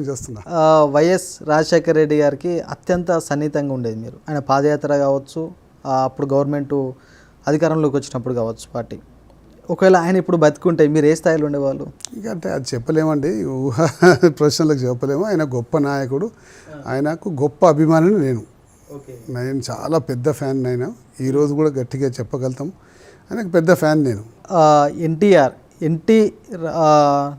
చేస్తున్నా. వైఎస్ రాజశేఖర రెడ్డి గారికి అత్యంత సన్నిహితంగా ఉండేది మీరు. ఆయన పాదయాత్ర కావచ్చు, అప్పుడు గవర్నమెంట్ అధికారంలోకి వచ్చినప్పుడు కావచ్చు పార్టీ. ఒకవేళ ఆయన ఇప్పుడు బతికుంటే మీరు ఏ స్థాయిలో ఉండేవాళ్ళు? ఇంకా అంటే అది చెప్పలేమండి, ఊహా ప్రశ్నలకు చెప్పలేము. ఆయన గొప్ప నాయకుడు, ఆయనకు గొప్ప అభిమానిని నేను చాలా పెద్ద ఫ్యాన్. ఆయన ఈరోజు కూడా గట్టిగా చెప్పగలుగుతాం, ఆయనకు పెద్ద ఫ్యాన్ నేను.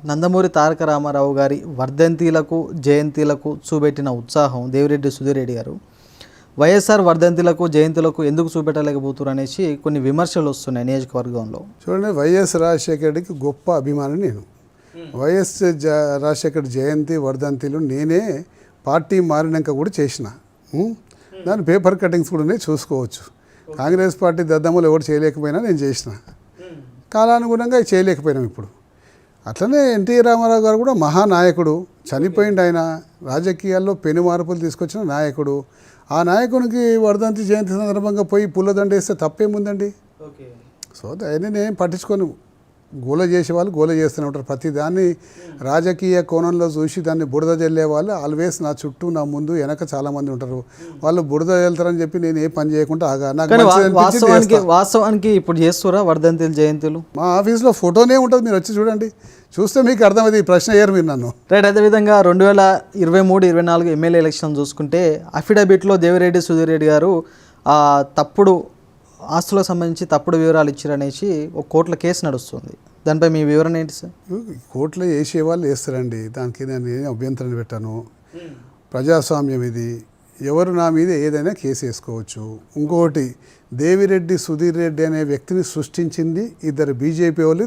నందమూరి తారక రామారావు గారి వర్ధంతిలకు జయంతిలకు చూపెట్టిన ఉత్సాహం దేవిరెడ్డి సుధీర్ రెడ్డి గారు వైఎస్ఆర్ వర్ధంతిలకు జయంతులకు ఎందుకు చూపెట్టలేకపోతున్నారు అనేసి కొన్ని విమర్శలు వస్తున్నాయి నియోజకవర్గంలో. చూడండి, వైఎస్ రాజశేఖర రెడ్డికి గొప్ప అభిమాని నేను. వైఎస్ రాజశేఖర జయంతి వర్ధంతిలు నేనే పార్టీ మారినాక కూడా చేసిన. దాని పేపర్ కటింగ్స్ కూడా చూసుకోవచ్చు. కాంగ్రెస్ పార్టీ దద్దమ్మలు ఎవరు చేయలేకపోయినా నేను చేసిన. కాలానుగుణంగా చేయలేకపోయినాం. ఇప్పుడు అట్లనే ఎన్టీ రామారావు గారు కూడా మహానాయకుడు, చనిపోయింది. ఆయన రాజకీయాల్లో పెను మార్పులు తీసుకొచ్చిన నాయకుడు. ఆ నాయకునికి వర్ధంతి జయంతి సందర్భంగా పోయి పుల్లదండ వేస్తే తప్పేముందండి? సో దాన్ని నేను పట్టించుకొని గోల చేసేవాళ్ళు గోల చేస్తూనే ఉంటారు. ప్రతి దాన్ని రాజకీయ కోణంలో చూసి దాన్ని బురద జల్లే వాళ్ళు ఆల్వేస్ నా చుట్టూ నా ముందు వెనక చాలామంది ఉంటారు. వాళ్ళు బురద వెళ్తారని చెప్పి నేను ఏ పని చేయకుండా వాస్తవానికి ఇప్పుడు చేస్తురా వర్ధంతులు జయంతులు? మా ఆఫీస్లో ఫోటోనే ఉంటుంది, మీరు వచ్చి చూడండి, చూస్తే మీకు అర్థమైంది. ఈ ప్రశ్న అయ్యారు మీరు నన్ను. రైట్. అదేవిధంగా 2023-24 ఎమ్మెల్యే ఎలక్షన్ చూసుకుంటే అఫిడవిట్లో దేవిరెడ్డి సుధీర్ రెడ్డి గారు తప్పుడు ఆస్తులకు సంబంధించి తప్పుడు వివరాలు ఇచ్చారనేసి ఒక కోర్టులో కేసు నడుస్తుంది. దానిపై మీ వివరణ ఏంటి సార్? కోర్టులో వేసే వాళ్ళు వేస్తారండి, దానికి నేను అభ్యంతరం పెట్టాను. ప్రజాస్వామ్యం ఇది, ఎవరు నా మీద ఏదైనా కేసు వేసుకోవచ్చు. ఇంకొకటి, దేవిరెడ్డి సుధీర్ రెడ్డి అనే వ్యక్తిని సృష్టించింది ఇద్దరు బీజేపీ వాళ్ళు.